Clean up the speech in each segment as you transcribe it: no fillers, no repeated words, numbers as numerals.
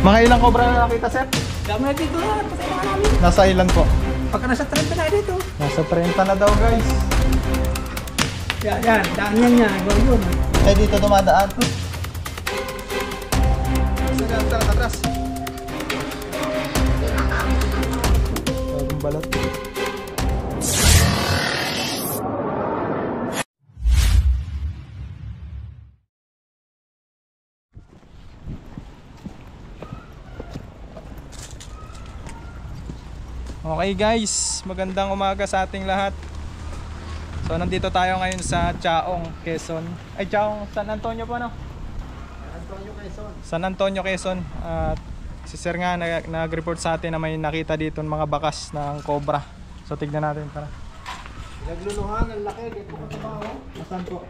Mga ilang cobra na nakita, sir? Dami na dito na, patay na namin. Nasa ilan po? Pagka nasa 30 na dito. Nasa 30 na daw, guys. Yan, daan yan niya. Yun. Eh, dito dumadaan. Atras. Bagong balot. Okay guys, magandang umaga sa ating lahat. So nandito tayo ngayon sa Chaong, Quezon. Ay, Chaong, San Antonio po, no? San Antonio, Quezon. At si sir nga nag-report sa atin na may nakita dito mga bakas ng cobra. So tignan natin, tara. Pinagluluhan, ang laki. Dito ko ito ba, oh? Nasaan po?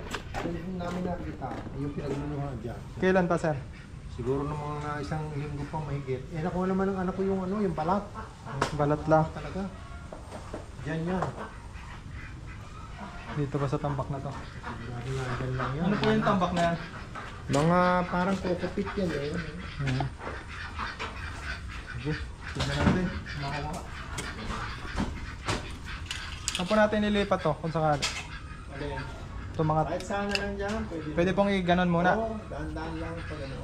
Yung namin nakita, yung pinagluluhan dyan. Kailan pa, sir? Siguro ng mga isang linggo pang mahigit. Eh, nakuha naman ng anak ko yung ano, yung balat. Balat lang. Talaga. Diyan yan. Dito ba sa tambak na to? Diyan lang yan. Ano po yung tambak na yan? Mga parang kokopit yan eh. Sige, tignan natin. Makakuha. Saan po natin nilipat to kung sakali? Ito mga... Kahit sana lang dyan. Pwede pong i-ganon muna. Oo, daan-daan lang pag ano.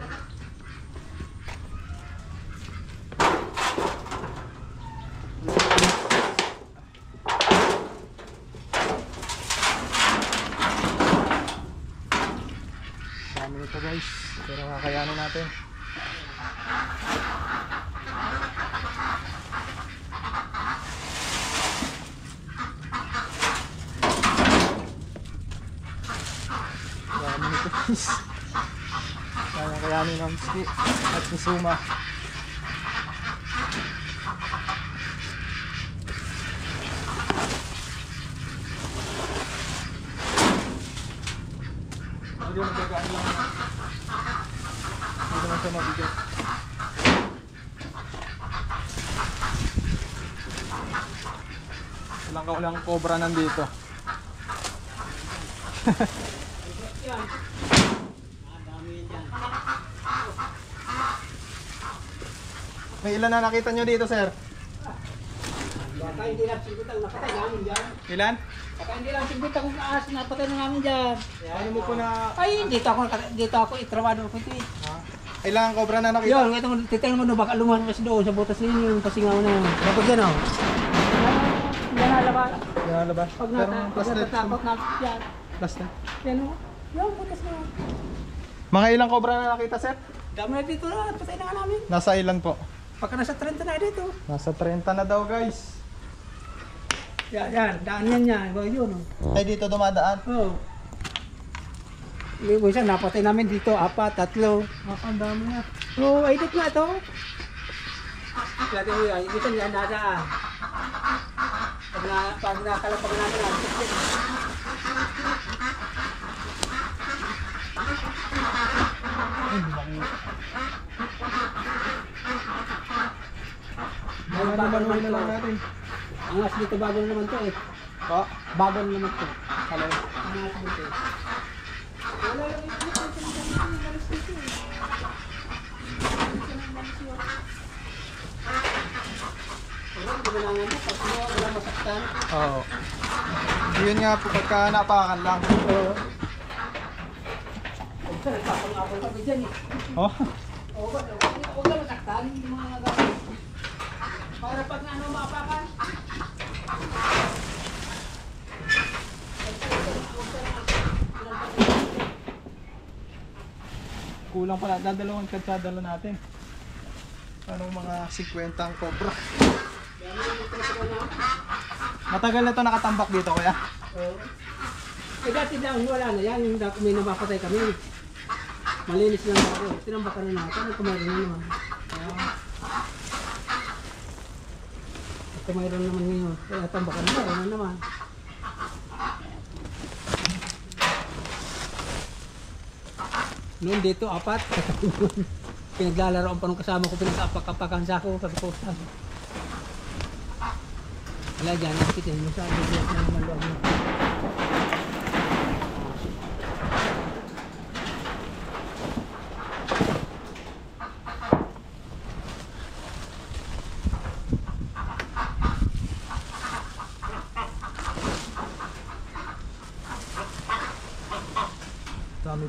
Dami nito guys, pero kakayanin natin. Dami nito guys. Kaya kayanin ng ski at ni Suma. Hindi mo nagagaan lang. Hindi naman siya mabigat. Walang cobra nandito. May ilan na nakita nyo dito, sir? Baka hindi lang sigbitang napatay namin dyan. Ilan? Baka hindi lang sigbitang aas napatay na namin dyan. Ano mo po na... Ay, dito ako itrawado ko ito eh. Ilang cobra na nakita? Yun, itong titignan mo na baka lumahan kasi doon sa butas ninyo yung pasingaw na yun. Tapos yan o. Yan nalabas. Yan nalabas. Pag Plastic. natatakot na yan. Plastic. Yan o. Yung butas na yun. Mga ilang cobra na nakita, sir? Dami na dito na, patay na nga namin. Nasa ilan po? Pagka nasa 30 na dito. Nasa 30 na daw, guys. Yan, daan yan niya. Yun o. Ay, dito dumadaan. Oo. Yung isa, napatay namin dito, 4, 3. Ang dami na. Oo, ay dito na ito. Dati mo yan, yung isa niya nadaan. Pag nakalapag namin lang, Ano naman na lang natin? ang as dito bago na naman to eh. Pa? Bago na naman to. Hello. Ang as dito eh. Wala lang ito. Wala masaktan. Oo. Yun nga po, pagka napakan lang. Oo. Nagpapangapal kami dyan eh. Oh? Oo, huwag ka masaktan. Yung mga nagawin. Para pag ano mapakan. Kulang pala, dadalawang katsadalo natin. Anong mga 50 ang cobra. Matagal na ito nakatambak dito, kuya. Oo. Eh dati lang, wala na yan. Yung dati may napapatay kami. Malinis lang ako. Tinambakan na natin. Kumayroon na naman. Kumayroon naman ngayon. Kaya tambakan na. Wala naman. Noon dito, 4. Pinaglalaroan pa nung kasama ko. Pinag-apak-apakan sa ako. Sabi ko, wala dyan. Nakitin mo sa akin. Diyan na naman loob mo.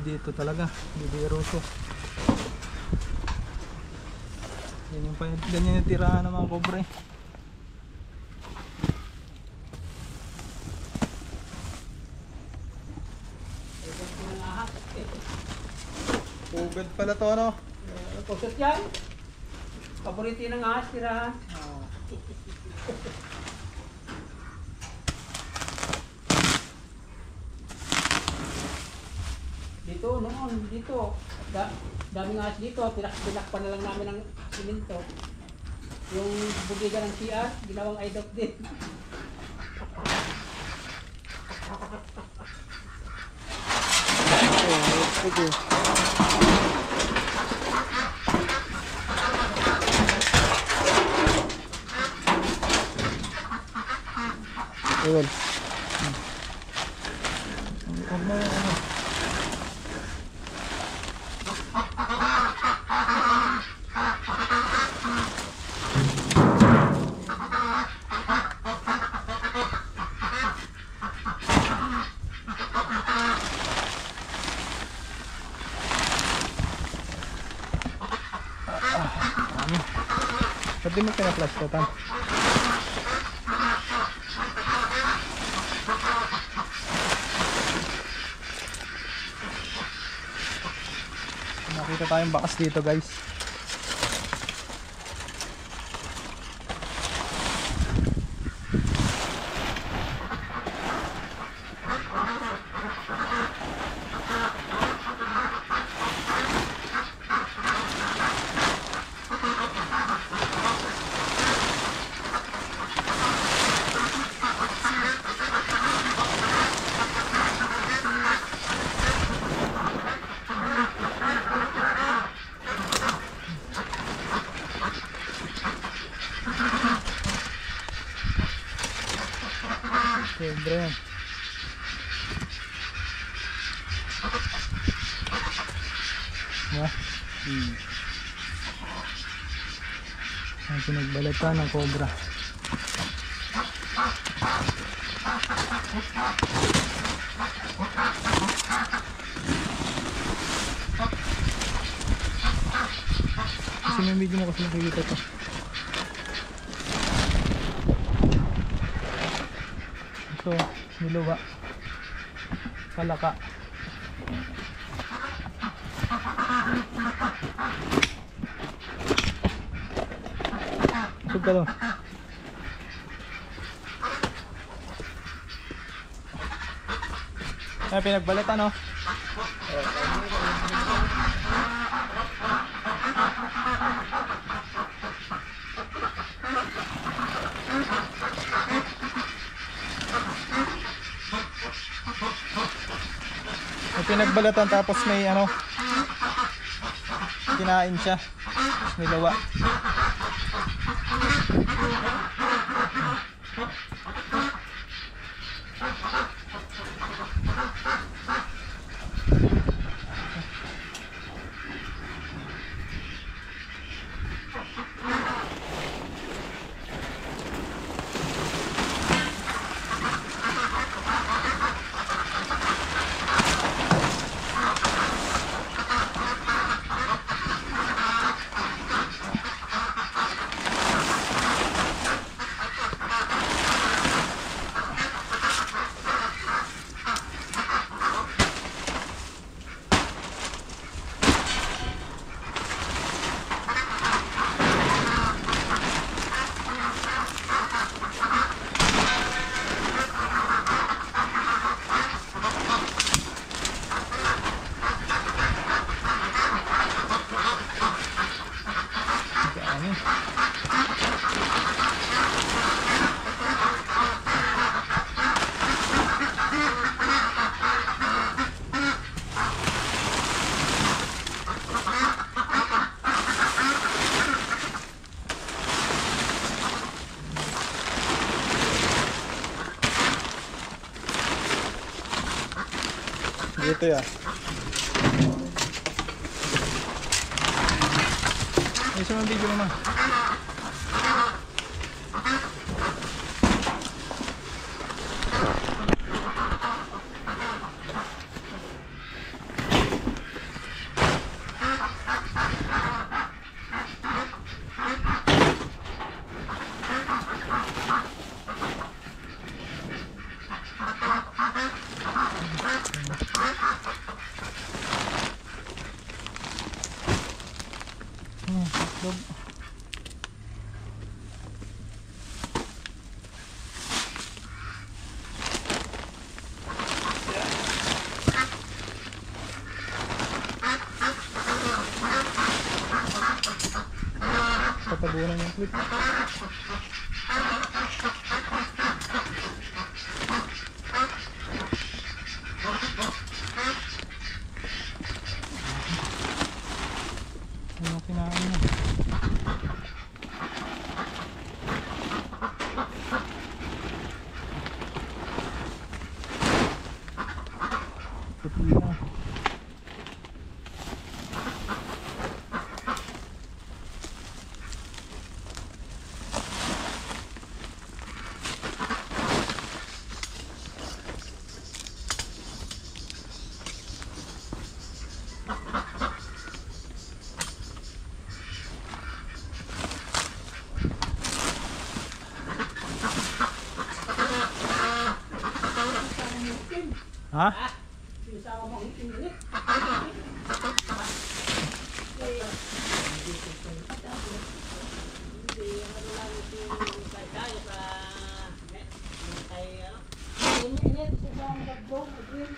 dito talaga, bibiro to. Ganyan yung tirahan ng mga kobre. Pugad pala to, no? Kusot yan. Paborito ng ahas, tirahan. Dito, noon, dito. Daming ahas dito. Tinakpan na lang namin ng siminto. Yung bugiga ng CR, ginawang IDOC din. Okay. Ayun. Ba't di mo pinaplas ko, Tan? Nakita tayong bakas dito, guys. Siyempre yan. Ang pinagbalatan ng cobra. Kasi may video mo kasi nakikita to. Ito, niluwa. Palaka. Sug ka doon. Ay, pinagbalatan, no? May pinagbalatan tapos may ano, kinain siya, nilawa. Dito ya. Isa ang video naman. itlog. Tatabunan yung clip. Ano kinain niya? Puti na. Ha? Sinasama mo ang itim ulit. Init, isang bagbong, agree.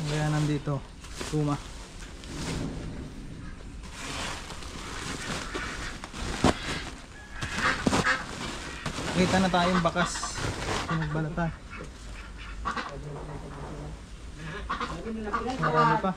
Kaya nandito, Tuma. Kita na tayong bakas. Pinagbalatan. Marami pa.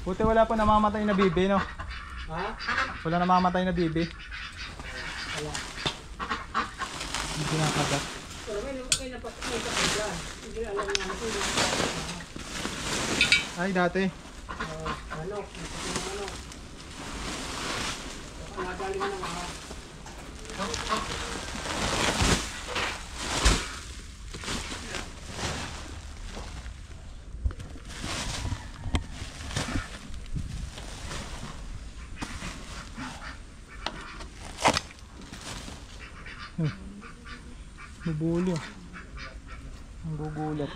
Buti wala po namamatay na bibi, no? Ha? Wala namamatay na bibi. Wala. Hindi kinakagat. Pero may napatay ka pa dyan. Hindi alam nga natin. Ay, dati. Manok. Manok. Nagaling na mga. Bubuli. Ang gugulat.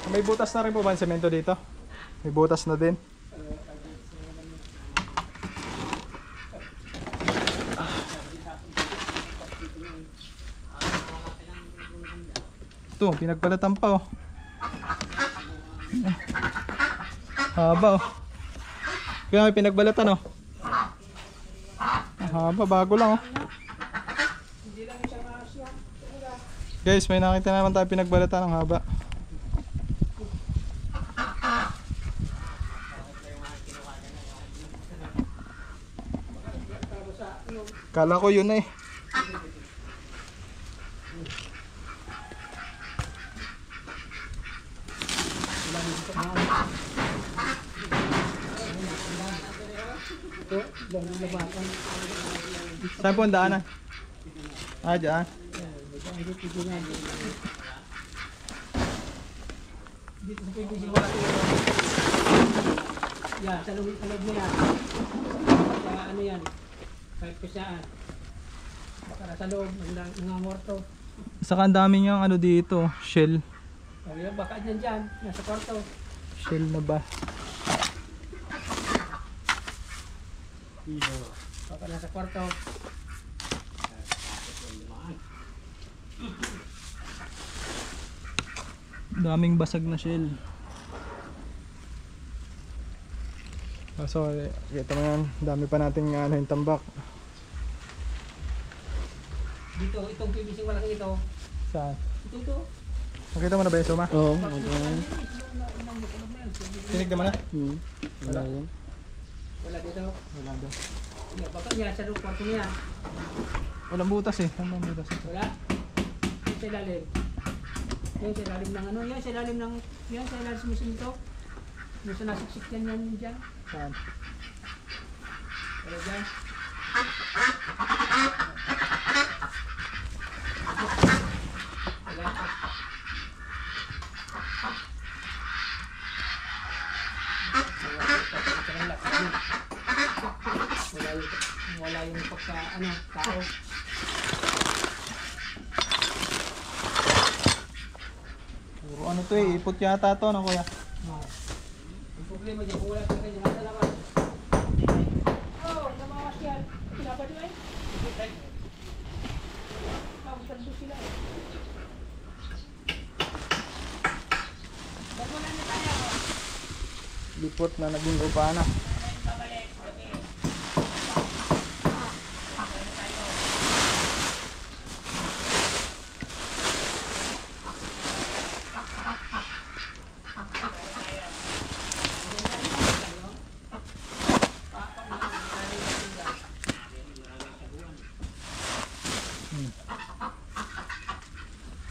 May butas na rin po ba ang semento dito? May butas na din. Ito, pinagbalatan pa oh. Haba oh. Kaya may pinagbalatan oh. Haba, bago lang oh. Guys, may nakita naman tayo pinagbalatan ng haba. Kala ko yun eh. Ito, bagong labakan. Saan po ang daanan? Ah, dyan. Dito sa PVC wala ito. Yan, sa loob na yan. Sa ano yan? Kahit kusaan. Para sa loob, nangangorto. Saka ang dami niyang ano dito, shell. O yan, baka dyan dyan, nasa kwarto. Shell na ba? Baka nasa kwarto. Daming basag na shell. So, kita mo yan, dami pa nating ano yung tambak. Dito, itong PVC malaki ito. Saan? Ito. Nakita mo na ba yung suma? Oo, Tinig naman na? wala yan. Wala dito. Wala daw. Yan, baka yan, sa loob kwarto niya. Walang butas eh. Walang butas ito. Wala. Yan sa ilalim. Yan sa ilalim ng ano. Yan sa ilalim ng... Yan sa ilalim sa ito. Yung sa nasiksik yan dyan. Saan? Wala dyan. Wala. Wala yung pagka ano, tao. Puro ano to eh. Ipot yata to no kuya? Ang problema dyan, kung wala sa kanya, nasa labas. Oh, namawas yan. Pinapad mo eh. Pagkando sila eh. Bagulan na tayo. Lipot na naging upana.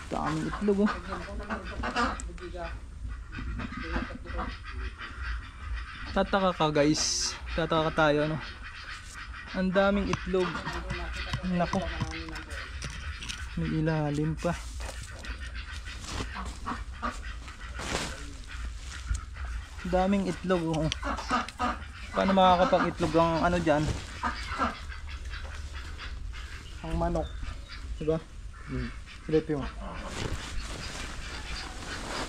Daming itlog oh. Tataka ka guys. Tataka ka tayo no. Ang daming itlog. Nako. May ilalim pa. Daming itlog oh. Paano makakapag-itlog ang ano diyan? Ang manok. Diba? Silip yung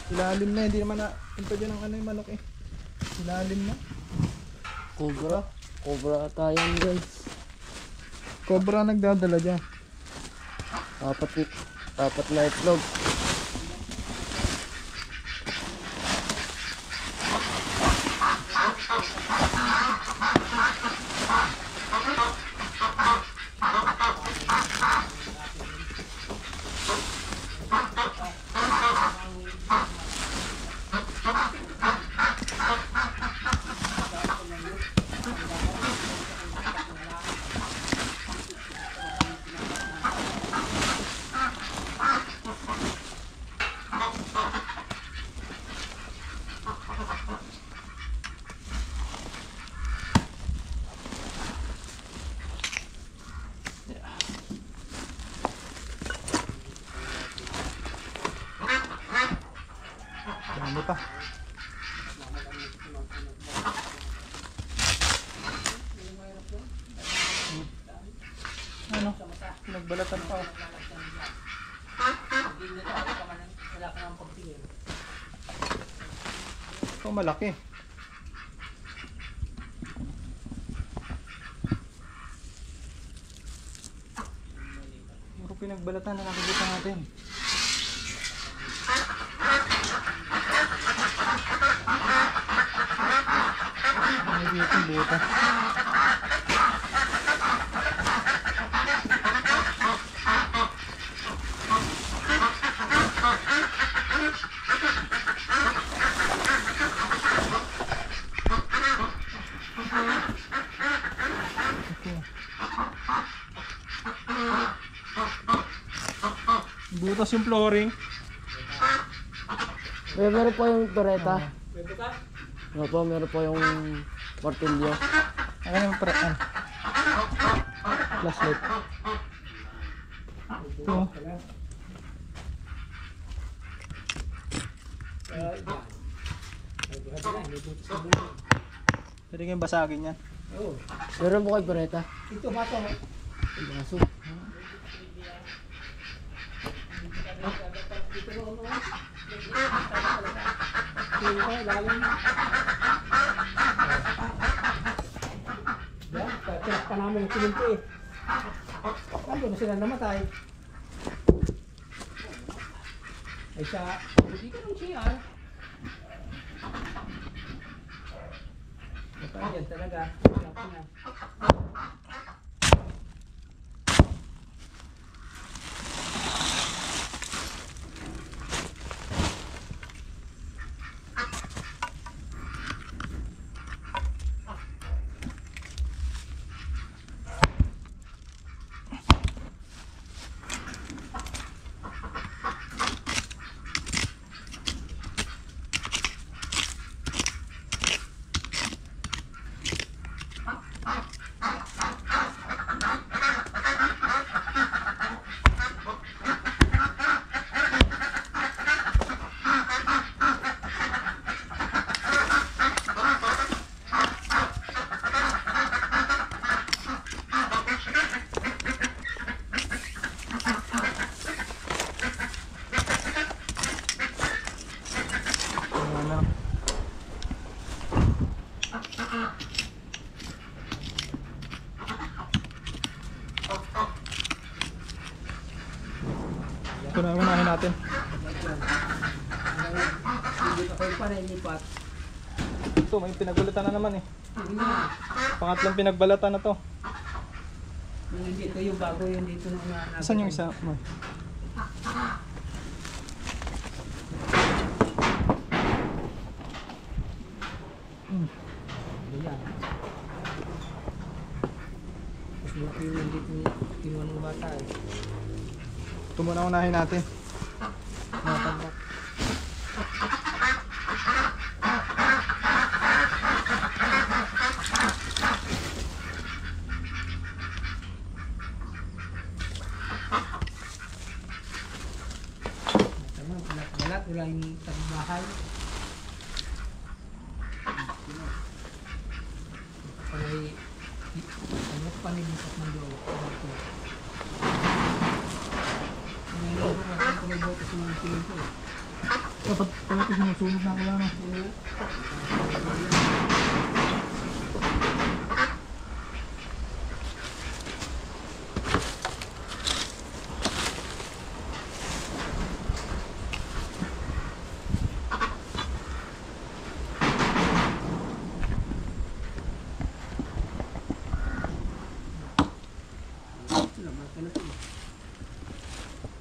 ilalim na, hindi naman na punta dyan ang ano yung manok eh. Ilalim na. Cobra. Cobra ata yan guys. Cobra nagdadala dyan. Apat na itlog. Dami pa. Ano? Nagbalatan pa. Wala ka nang pagtingin. Ito malaki. Puro pinagbalatan na nakikita natin. Ano dito buta? Butas yung flooring. Meron pa yung toreta. Pwede ka? Ano po, meron po yung martilyo. Ano yung flashlight? Ito. Pwede kayong basagin yan. Oo. Meron po kay Beretta. Ito, bato. Baso. Tirak pa namin yung silinto eh. Nandun na sila namatay. Ay sa, hindi ka nung CR. Matay yan talaga. Sarap na. Ano? Ito na unahin natin. Hindi pa kayo pa rin lipat. Ito, may pinagbalatan na naman eh. Hindi na. Pangatlong pinagbalatan na to. Yung dito yung bago yung dito na una. Saan yung isa mo? Ayan. Tapos buti yung dito kinuha ng bata eh. Ito muna unahin natin. Mga tambak. Tama, balat, wala yung tabi-bahay. Panay, ano panilipat ng loob. Ngayon ko, ako may boto sa mga tingin ko eh. Dapat pala ito sinusunog na wala na.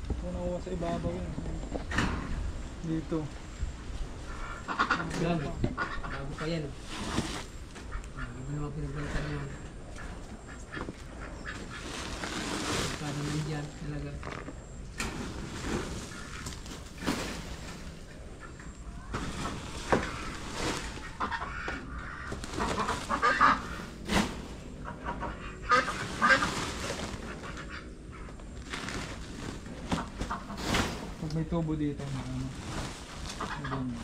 Ito nakuha sa ibabaw yun. Dito. Yan, bago pa yan. Hindi naman pinagbalitan yan. Pagkano naman dyan talaga. Pag may tubo dito, ano, ganyan.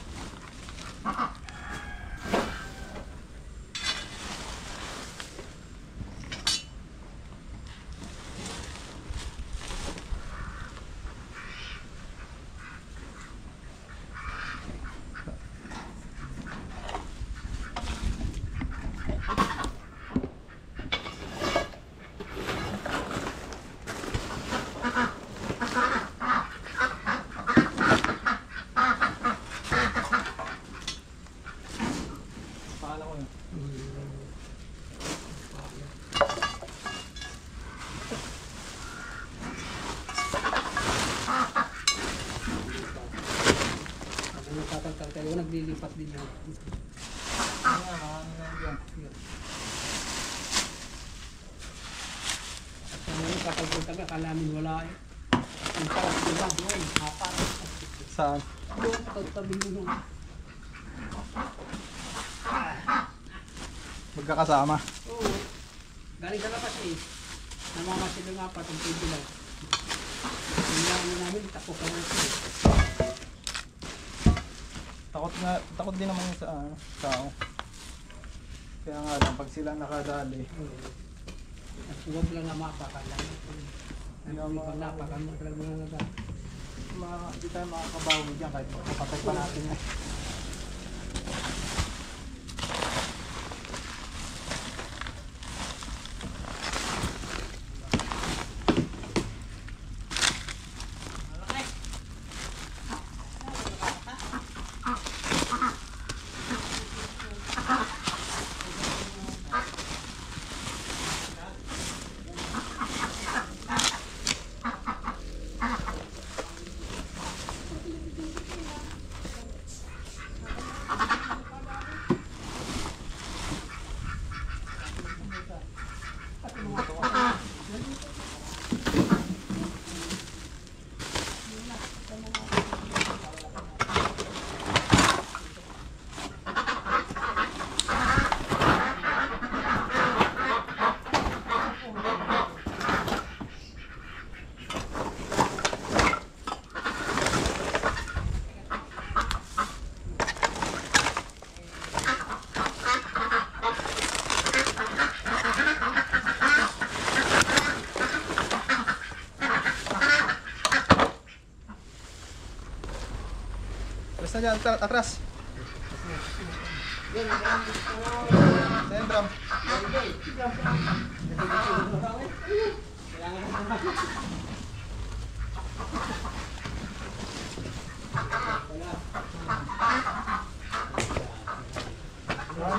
Pakala ko yun. Pag nagtatangkal kayo, naglilipat din yan. At kung nagtatangkal ka, akala namin wala eh. Ang sarap diba? Doon, apat. Saan? Doon, tabi mo doon. Magkakasama. Oo. Galing sa labas eh. Namamasil nga pa itong TV lang. Yung ano namin, takot ka natin eh. Takot din naman yung sa tao. Kaya nga lang, pag sila nakadali, At huwag lang nga mapakan lang. Pag napakan mo talaga mga naga. hindi tayo makakabawi dyan kahit makapatay pa natin yan. Basta dyan, atras. Sa yung drum.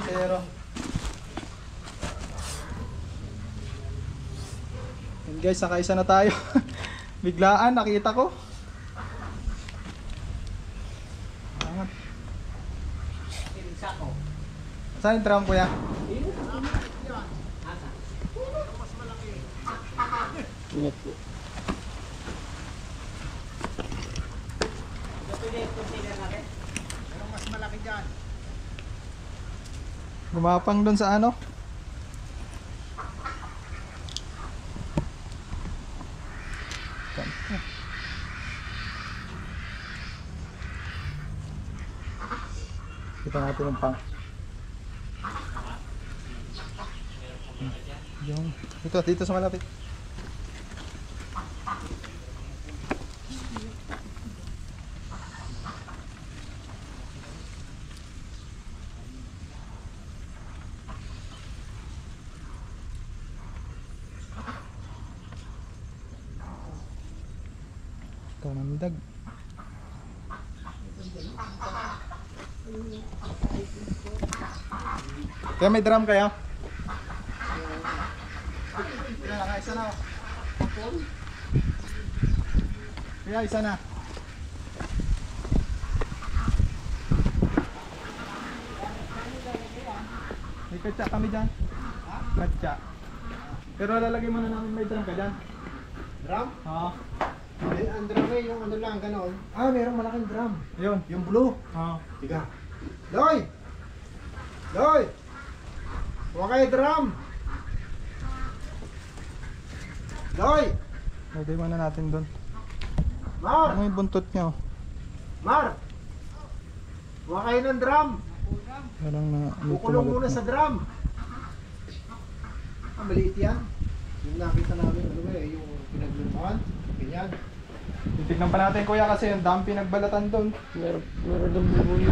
Zero. Yan guys, nakaisa na tayo. Biglaan, nakita ko. Saan yung drum kuya? Ingat po. Mas malaki dyan. Gumapang doon sa ano? Kita natin yung pang. Yung dito sa malapit. Kanamdag. Kaya may drum kayo? Isa na. Kaya isa na. May katsa kami dyan. Katsa. Pero lalagay mo na namin may drum ka dyan. Drum? Oo. Ang drum eh, yung ano lang, gano'n. Ah, mayroong malaking drum. Ayun. Yung blue. Oo. Tiga. Loy! Loy! Huwag kayo drum! Loy! Lagay muna natin doon. Mar! Ano yung buntot nyo? Mar! Huwag kayo ng drum! Walang na... Kukulong muna sa drum! Ah, maliit yan. Yung nakita namin, ano eh, yung pinagluluhan. Ganyan. Titignan pa natin kuya kasi yung dami pinagbalatan doon. Meron ng bubuyo.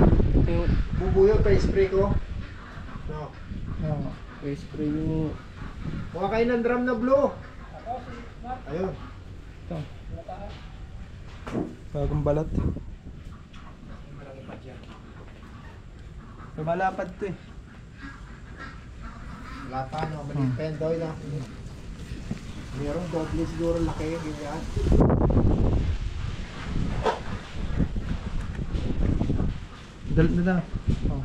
Bubuyo pa spray ko. No. Oo. I-spray mo. Huwag kayo ng drum na blue! Ayun. Ito. Bagong balat. Lumalapad to eh. Wala pa, no? Maliit pa yan, Doy lang. Merong doble siguro laki, ganyan. Dalit na na. Oh.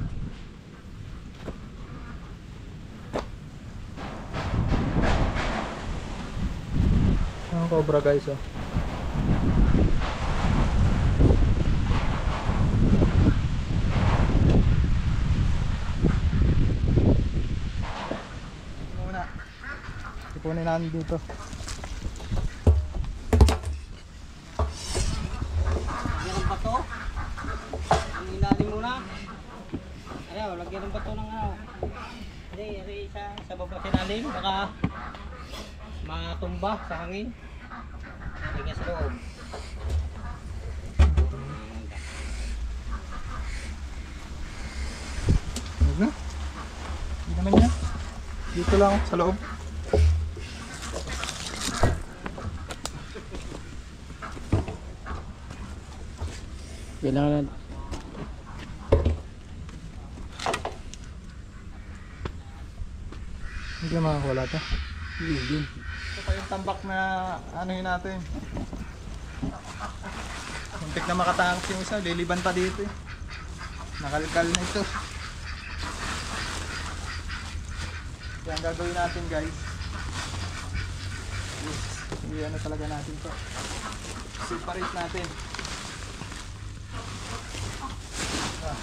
Ang cobra guys oh. Kunin natin dito. Lagyan ng bato. Ang ilalim muna. Ayaw, lagyan ng bato ng ano. Kasi sa baba sinalim, baka matumba sa hangin. Lagyan sa loob. Huwag na. Hindi naman yan. Dito lang sa loob. Kailangan Hindi ka makakawala to. yun. Ito pa yung tambak na ano yun natin. Muntik na makatangos yung isa. Liliban pa dito eh. Nakalkal na ito. Yan gagawin natin guys. Yes. Hindi ano talaga natin to. Separate natin. Ah.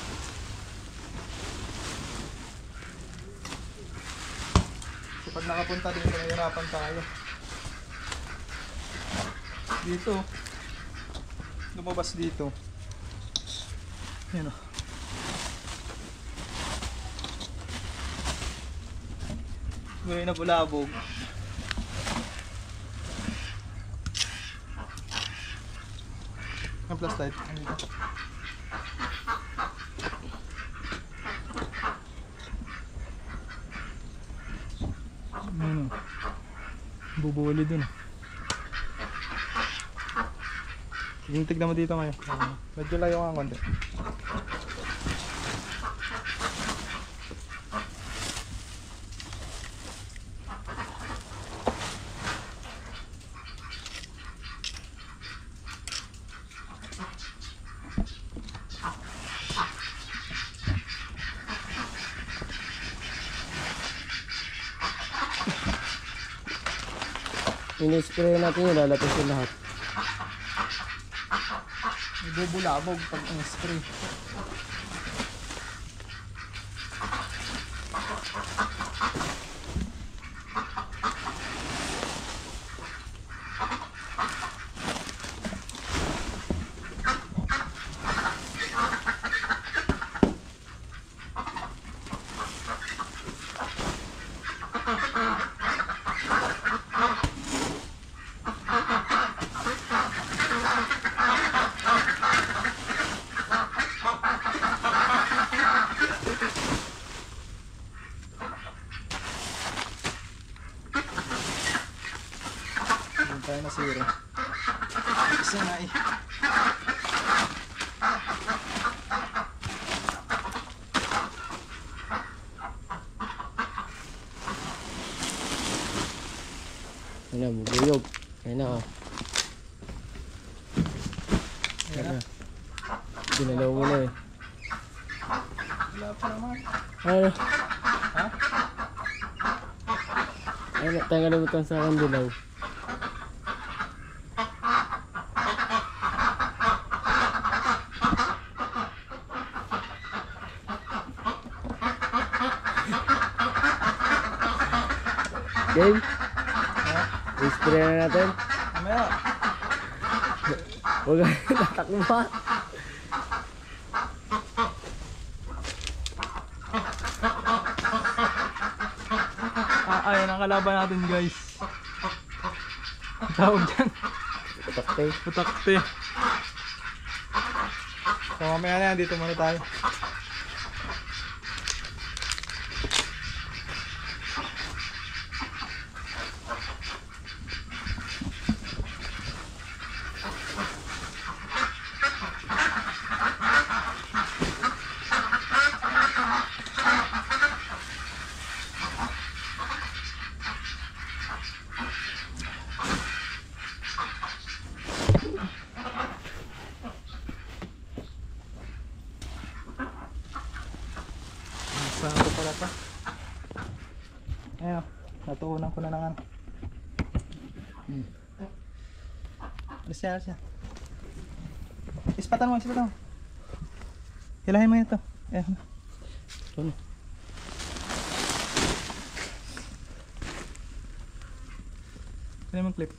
So pag nakapunta dito, nahihirapan tayo. Dito. Lumabas dito. Yan o. Ngayon na bulabog. Ang flashlight. Andito. Ano? Bubuli dun. Yung tignan mo dito ngayon. Medyo layo nga konti. Ini-spray natin yun, lalapis yung lahat. Bubulabog pag in-spray. Tayo na zero. Isa na eh. Ayun na, bubuyog. Ayun na, oh. Ayan na. Ginalaw mo na eh. Wala pa naman. Ano? Ha? Ano? Tanggalin mo itong sa akin dilaw. Game? I-spray na natin. Mamaya. Huwag ka tatakbo pa. Ayun ang kalaban natin guys. Tawag dyan. Putakte. Putakte. So mamaya na yan, dito muna tayo. Saan ko pala pa? Ayun, natuunan ko na ng ano. Alis yan, alis yan. Ispatan mo, ispatan mo. Hilahin mo ito. Ayun. Ano? Sino mag-clip?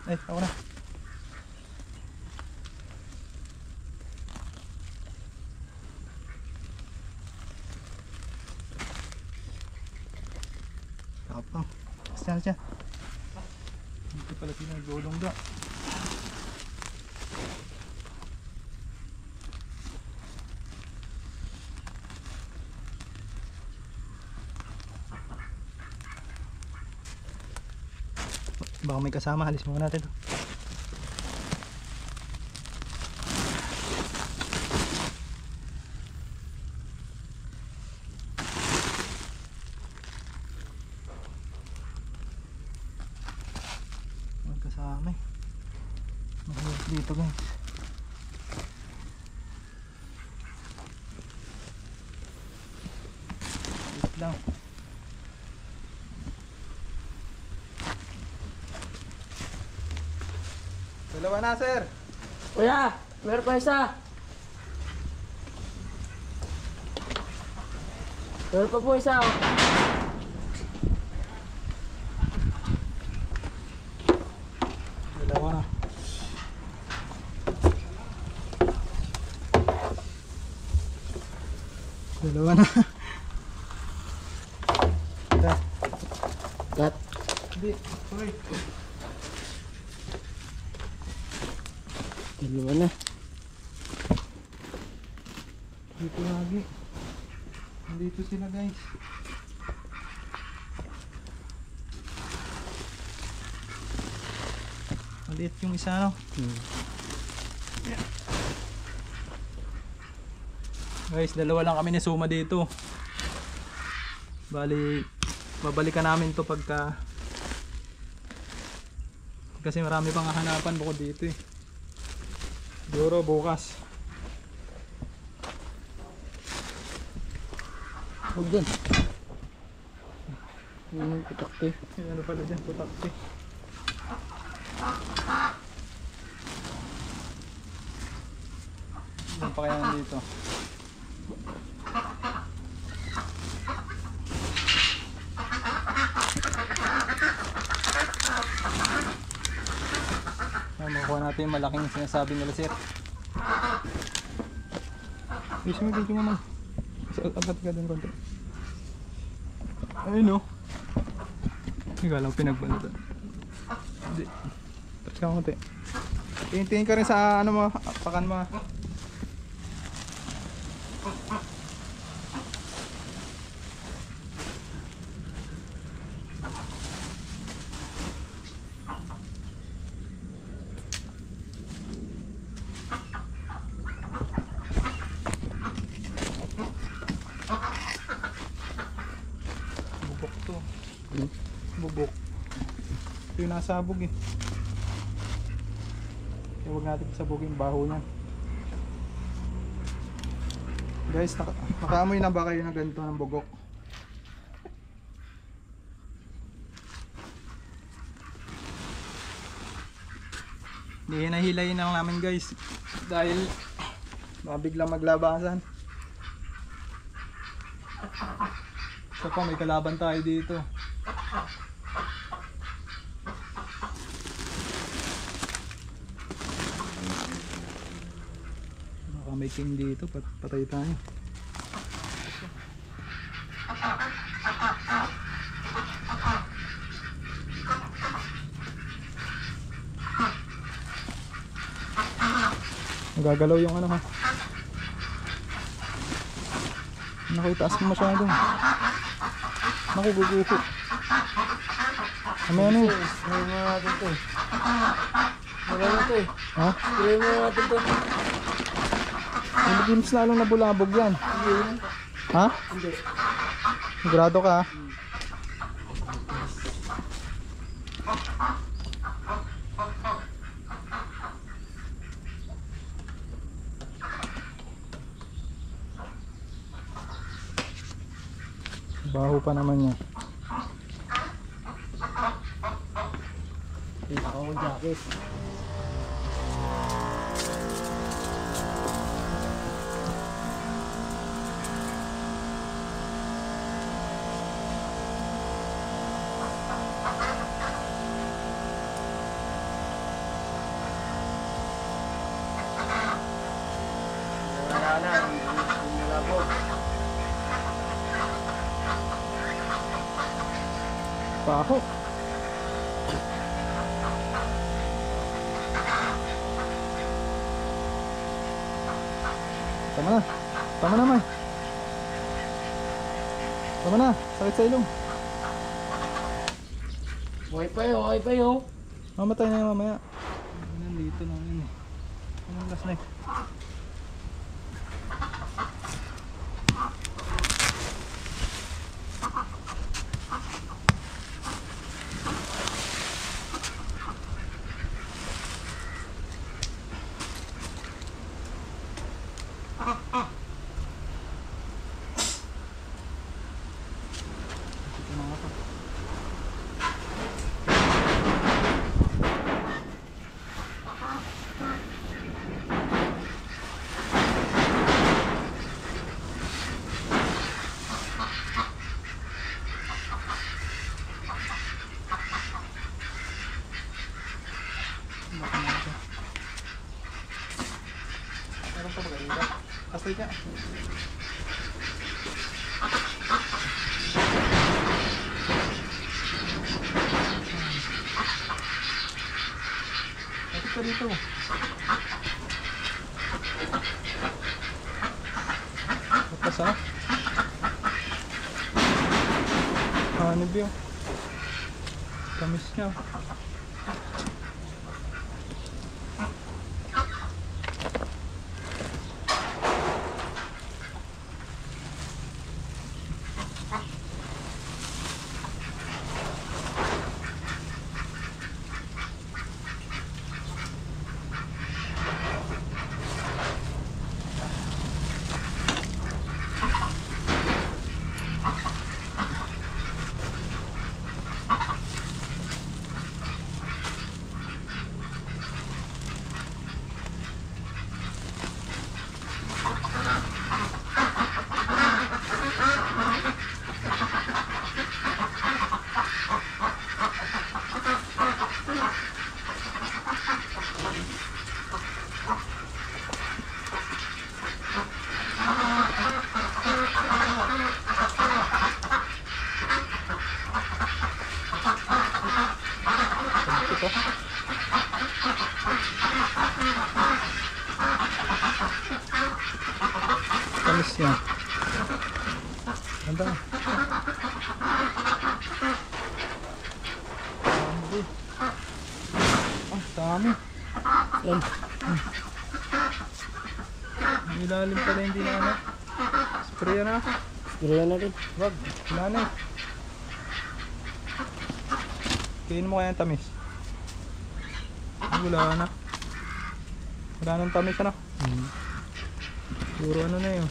Ay, ako na. Tapang. Saan siya? Dito pala sila nagulong doon. Baka may kasama, halis muna natin to. May kasama eh. Mahalis dito guys. Wait lang. Dalawa na sir. Kuya, meron pa isa. Meron pa po isa. Dalawa na. Dalawa na. Ito. Gat. Hindi, sorry. Dalawa na. Dito lagi. Nandito sila guys. Maliit yung isa no. Guys, dalawa lang kami ni Suma dito. Bali, babalikan namin to pagka kasi marami pang hanapan bukod dito eh. Siguro bukas. Huwag dyan. Yung putakti. Yung ano pala dyan, putakti. Ano pa kaya nandito? Makuha natin yung malaking sinasabi nila sir. Guys, may video naman. Agad ka dun konti. Ayun o. Hindi ka lang pinagbalutan. Hindi. Tapos ka konti. Tingin ka rin sa ano mo, pakan mo. Bubok to. Bubok. Ito yung nasabog eh. Kaya huwag natin pasabugin yung baho niyan. Guys, nakaamoy na ba kayo na ganito ng bugok? Hinahilayin lang namin guys. Dahil baka biglang maglabasan. So pa may kalaban tayo dito. Baka may king dito, patay tayo. Nagagalaw yung ano ha. Naku, itaas mo masyado. Naku, gugupo. Ano yan eh? Spray mo natin to. Wala na to eh. Ha? Spray mo natin to. Hindi mas lalong nabulabog yan. Ha? Hindi. Sigurado ka ha? Baho pa naman yan. Pinaka ko jacket. Pako. Tama na. Tama na, May. Tama na. Sakit sa ilong. Wifi oh. Mamatay na yan mamaya. Nandito na yun. Anong last na eh? Meron pa ba ganito? Asay ka. Asay ka dito. Batas ah. Hanib yun. Tamis niya. Ito. Tamis niya. Ganda. Dami. Ah, dami. Yan. Ang ilalim pala hindi na ano. Spray na. Gano'n na rin. Wag. Wala na eh. Kainin mo kaya yung tamis. Wala na. Wala nang tamis ano. Puro ano na yun.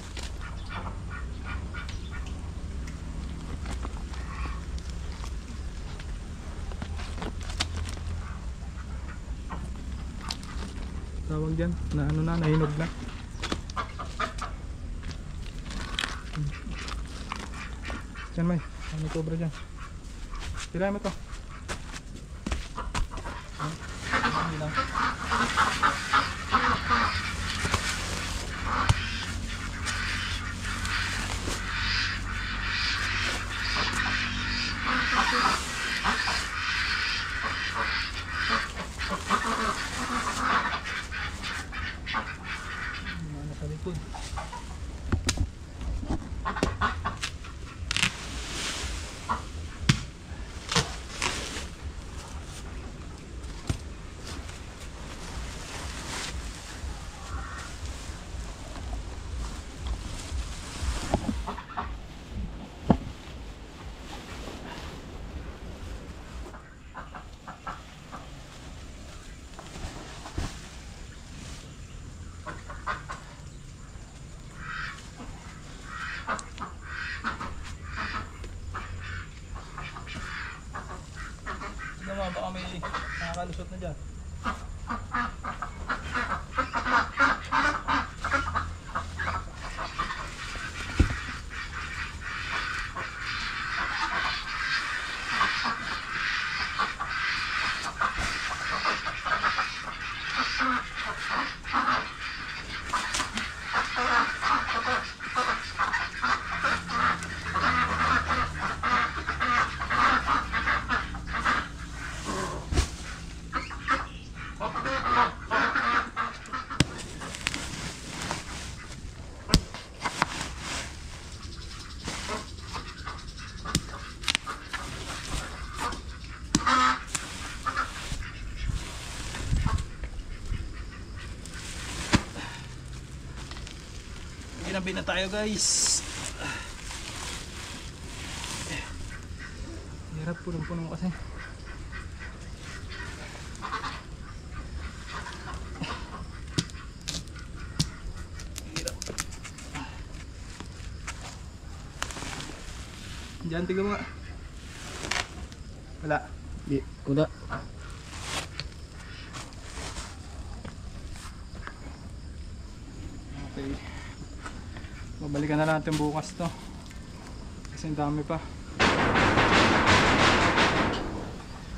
Tawag dyan. Na ano na. Nahinog na. Diyan may. May cobra dyan. Tira mo ito. Hindi lang. Nasa likod. Baka may nakakalusot na dyan. tabi na tayo guys. Hirap, punong-punong kasi. Hirap. Diyan, tignan mo nga. Wala. Di, kuda. Okay. Babalikan na natin bukas to. Kasi ang dami pa.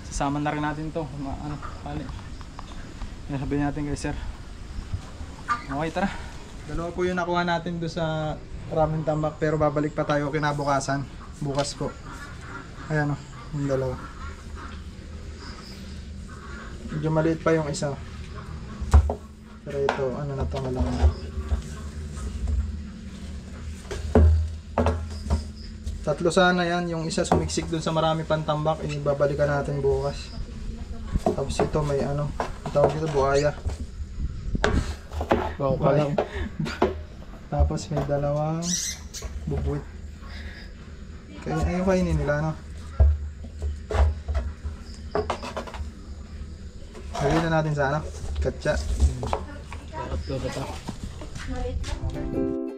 Sasama na rin natin to. Ano, pali. Sabihin natin kay sir. Okay, tara. Dalawa po yung nakuha natin do sa Raming Tambak, pero babalik pa tayo kinabukasan. Bukas po. Ayan o, yung dalawa. Medyo maliit pa yung isa. Pero ito, ano na to, malaki na. Tatlo sana yan, yung isa sumiksik dun sa Marami Pang Tambak, ibabalikan natin bukas. Tapos ito may ano, ang tawag dito, buhaya. Buhaya. Tapos may dalawang bubuit. Kaya ayun kainin nila, no? Lagyan na natin sa ano, katsa. Bakit ko ba ito? Okay.